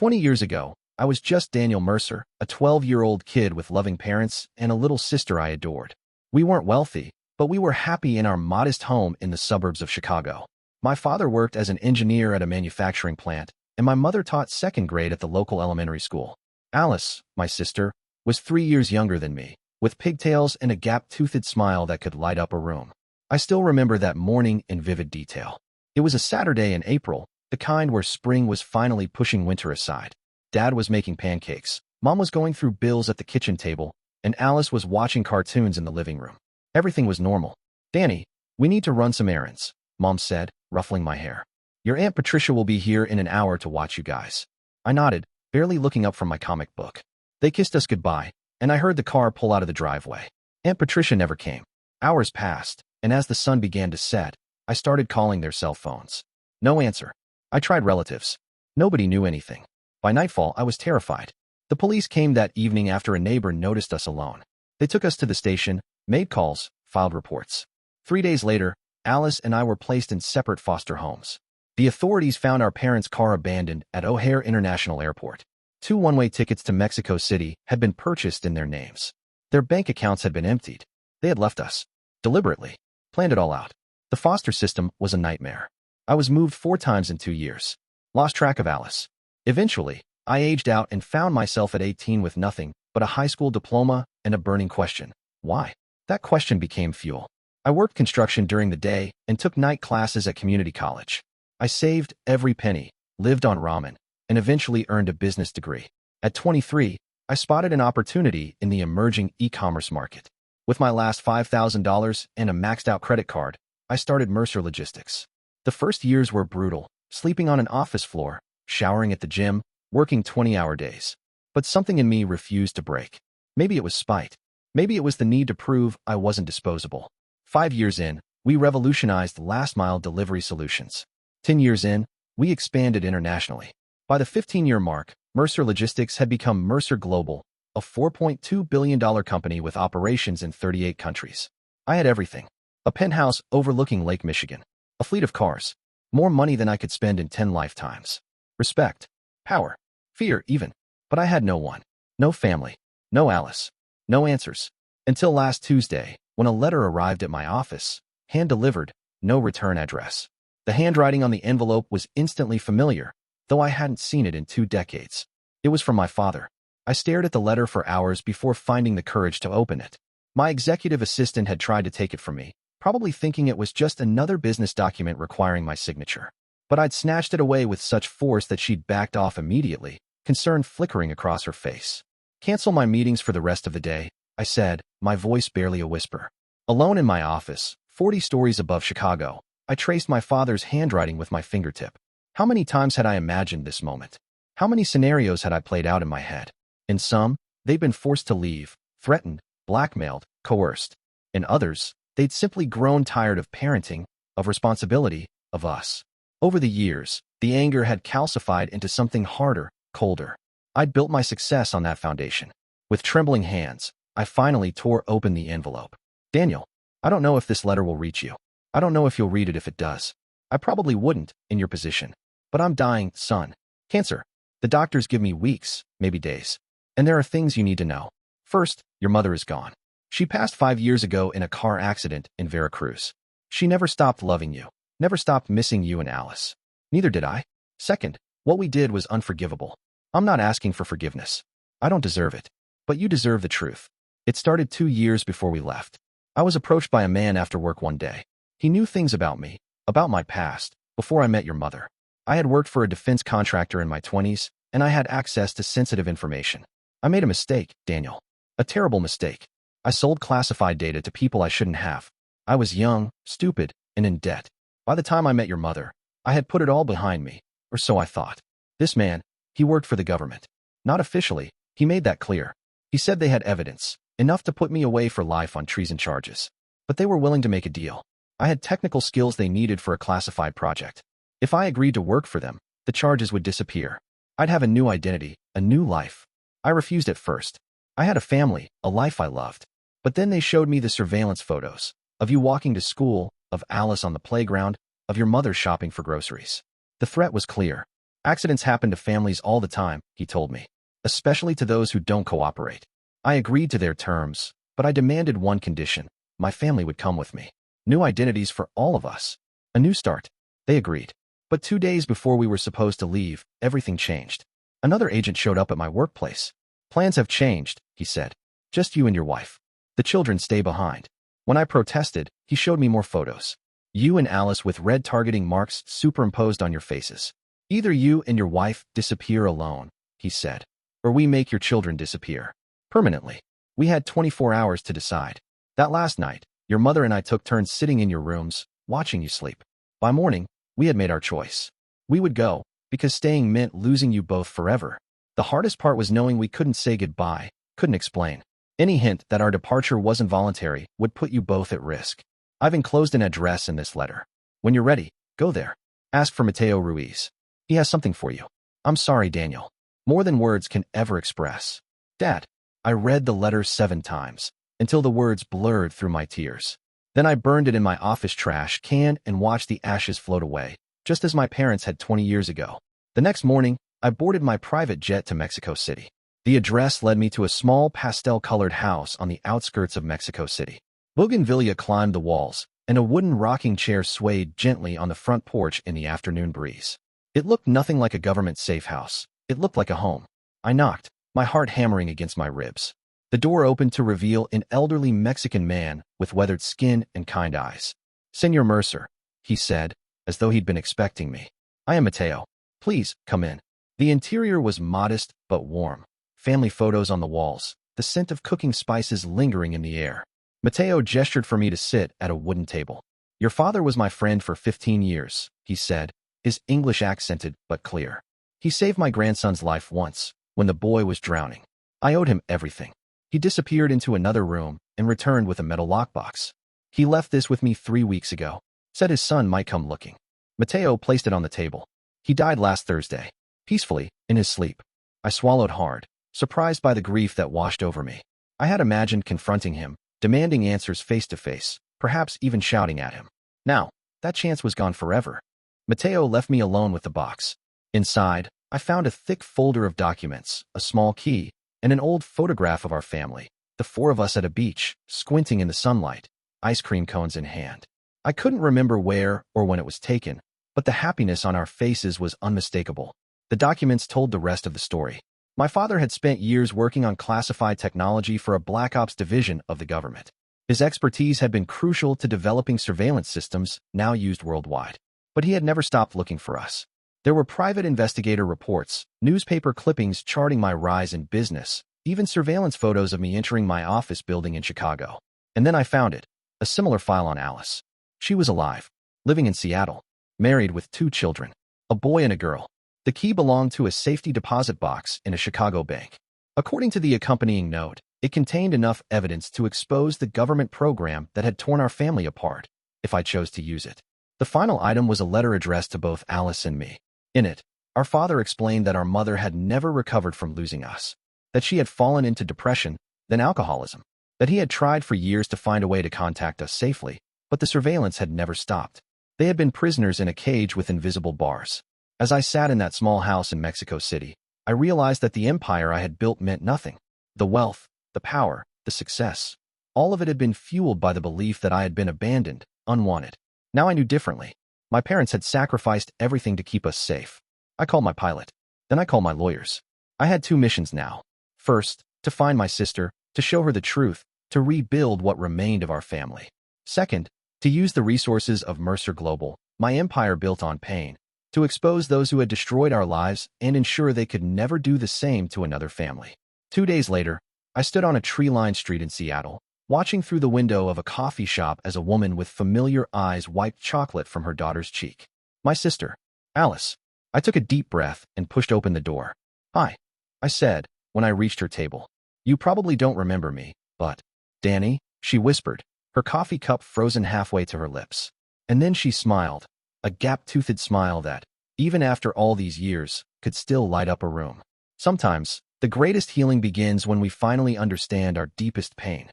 20 years ago, I was just Daniel Mercer, a 12-year-old kid with loving parents and a little sister I adored. We weren't wealthy, but we were happy in our modest home in the suburbs of Chicago. My father worked as an engineer at a manufacturing plant, and my mother taught second grade at the local elementary school. Alice, my sister, was 3 years younger than me, with pigtails and a gap-toothed smile that could light up a room. I still remember that morning in vivid detail. It was a Saturday in April, the kind where spring was finally pushing winter aside. Dad was making pancakes, Mom was going through bills at the kitchen table, and Alice was watching cartoons in the living room. Everything was normal. "Danny, we need to run some errands," Mom said, ruffling my hair. "Your Aunt Patricia will be here in an hour to watch you guys." I nodded, barely looking up from my comic book. They kissed us goodbye, and I heard the car pull out of the driveway. Aunt Patricia never came. Hours passed, and as the sun began to set, I started calling their cell phones. No answer. I tried relatives. Nobody knew anything. By nightfall, I was terrified. The police came that evening after a neighbor noticed us alone. They took us to the station, made calls, filed reports. 3 days later, Alice and I were placed in separate foster homes. The authorities found our parents' car abandoned at O'Hare International Airport. 2 one-way tickets to Mexico City had been purchased in their names. Their bank accounts had been emptied. They had left us. Deliberately. Planned it all out. The foster system was a nightmare. I was moved 4 times in 2 years. Lost track of Alice. Eventually, I aged out and found myself at 18 with nothing but a high school diploma and a burning question. Why? That question became fuel. I worked construction during the day and took night classes at community college. I saved every penny, lived on ramen, and eventually earned a business degree. At 23, I spotted an opportunity in the emerging e-commerce market. With my last $5,000 and a maxed-out credit card, I started Mercer Logistics. The first years were brutal, sleeping on an office floor, showering at the gym, working 20-hour days. But something in me refused to break. Maybe it was spite. Maybe it was the need to prove I wasn't disposable. 5 years in, we revolutionized last-mile delivery solutions. 10 years in, we expanded internationally. By the 15-year mark, Mercer Logistics had become Mercer Global, a $4.2 billion company with operations in 38 countries. I had everything. A penthouse overlooking Lake Michigan. A fleet of cars. More money than I could spend in 10 lifetimes. Respect. Power. Fear, even. But I had no one. No family. No Alice. No answers. Until last Tuesday, when a letter arrived at my office, hand-delivered, no return address. The handwriting on the envelope was instantly familiar, though I hadn't seen it in 2 decades. It was from my father. I stared at the letter for hours before finding the courage to open it. My executive assistant had tried to take it from me, probably thinking it was just another business document requiring my signature. But I'd snatched it away with such force that she'd backed off immediately, concern flickering across her face. "Cancel my meetings for the rest of the day," I said, my voice barely a whisper. Alone in my office, 40 stories above Chicago, I traced my father's handwriting with my fingertip. How many times had I imagined this moment? How many scenarios had I played out in my head? In some, they'd been forced to leave, threatened, blackmailed, coerced. In others, they'd simply grown tired of parenting, of responsibility, of us. Over the years, the anger had calcified into something harder, colder. I'd built my success on that foundation. With trembling hands, I finally tore open the envelope. "Daniel, I don't know if this letter will reach you. I don't know if you'll read it if it does. I probably wouldn't, in your position. But I'm dying, son. Cancer. The doctors give me weeks, maybe days. And there are things you need to know. First, your mother is gone. She passed 5 years ago in a car accident in Veracruz. She never stopped loving you, never stopped missing you and Alice. Neither did I. Second, what we did was unforgivable. I'm not asking for forgiveness. I don't deserve it. But you deserve the truth. It started 2 years before we left. I was approached by a man after work one day. He knew things about me, about my past, before I met your mother. I had worked for a defense contractor in my 20s, and I had access to sensitive information. I made a mistake, Daniel. A terrible mistake. I sold classified data to people I shouldn't have. I was young, stupid, and in debt. By the time I met your mother, I had put it all behind me, or so I thought. This man, he worked for the government. Not officially, he made that clear. He said they had evidence, enough to put me away for life on treason charges. But they were willing to make a deal. I had technical skills they needed for a classified project. If I agreed to work for them, the charges would disappear. I'd have a new identity, a new life. I refused at first. I had a family, a life I loved. But then they showed me the surveillance photos, of you walking to school, of Alice on the playground, of your mother shopping for groceries. The threat was clear. Accidents happen to families all the time, he told me, especially to those who don't cooperate. I agreed to their terms, but I demanded one condition. My family would come with me. New identities for all of us. A new start. They agreed. But 2 days before we were supposed to leave, everything changed. Another agent showed up at my workplace. Plans have changed, he said. Just you and your wife. The children stay behind. When I protested, he showed me more photos. You and Alice with red targeting marks superimposed on your faces. Either you and your wife disappear alone, he said, or we make your children disappear. Permanently. We had 24 hours to decide. That last night, your mother and I took turns sitting in your rooms, watching you sleep. By morning, we had made our choice. We would go, because staying meant losing you both forever. The hardest part was knowing we couldn't say goodbye, couldn't explain. Any hint that our departure wasn't voluntary would put you both at risk. I've enclosed an address in this letter. When you're ready, go there. Ask for Mateo Ruiz. He has something for you. I'm sorry, Daniel. More than words can ever express. Dad. I read the letter 7 times, until the words blurred through my tears. Then I burned it in my office trash can and watched the ashes float away, just as my parents had 20 years ago. The next morning, I boarded my private jet to Mexico City. The address led me to a small pastel-colored house on the outskirts of Mexico City. Bougainvillea climbed the walls, and a wooden rocking chair swayed gently on the front porch in the afternoon breeze. It looked nothing like a government safe house. It looked like a home. I knocked, my heart hammering against my ribs. The door opened to reveal an elderly Mexican man with weathered skin and kind eyes. Senor Mercer, he said, as though he'd been expecting me. I am Mateo. Please, come in. The interior was modest but warm. Family photos on the walls, the scent of cooking spices lingering in the air. Mateo gestured for me to sit at a wooden table. Your father was my friend for 15 years, he said, his English accented but clear. He saved my grandson's life once, when the boy was drowning. I owed him everything. He disappeared into another room and returned with a metal lockbox. He left this with me 3 weeks ago. Said his son might come looking. Mateo placed it on the table. He died last Thursday, peacefully, in his sleep. I swallowed hard, surprised by the grief that washed over me. I had imagined confronting him, demanding answers face to face, perhaps even shouting at him. Now, that chance was gone forever. Mateo left me alone with the box. Inside, I found a thick folder of documents, a small key, and an old photograph of our family, the 4 of us at a beach, squinting in the sunlight, ice cream cones in hand. I couldn't remember where or when it was taken, but the happiness on our faces was unmistakable. The documents told the rest of the story. My father had spent years working on classified technology for a Black Ops division of the government. His expertise had been crucial to developing surveillance systems now used worldwide. But he had never stopped looking for us. There were private investigator reports, newspaper clippings charting my rise in business, even surveillance photos of me entering my office building in Chicago. And then I found it, a similar file on Alice. She was alive, living in Seattle, married with 2 children, a boy and a girl. The key belonged to a safety deposit box in a Chicago bank. According to the accompanying note, it contained enough evidence to expose the government program that had torn our family apart, if I chose to use it. The final item was a letter addressed to both Alice and me. In it, our father explained that our mother had never recovered from losing us, that she had fallen into depression, then alcoholism, that he had tried for years to find a way to contact us safely, but the surveillance had never stopped. They had been prisoners in a cage with invisible bars. As I sat in that small house in Mexico City, I realized that the empire I had built meant nothing. The wealth, the power, the success, all of it had been fueled by the belief that I had been abandoned, unwanted. Now I knew differently. My parents had sacrificed everything to keep us safe. I called my pilot. Then I called my lawyers. I had 2 missions now. First, to find my sister, to show her the truth, to rebuild what remained of our family. Second, to use the resources of Mercer Global, my empire built on pain, to expose those who had destroyed our lives and ensure they could never do the same to another family. 2 days later, I stood on a tree-lined street in Seattle, watching through the window of a coffee shop as a woman with familiar eyes wiped chocolate from her daughter's cheek. My sister, Alice. I took a deep breath and pushed open the door. Hi, I said, when I reached her table. You probably don't remember me, but... Danny, she whispered, her coffee cup frozen halfway to her lips. And then she smiled, a gap-toothed smile that, even after all these years, could still light up a room. Sometimes, the greatest healing begins when we finally understand our deepest pain.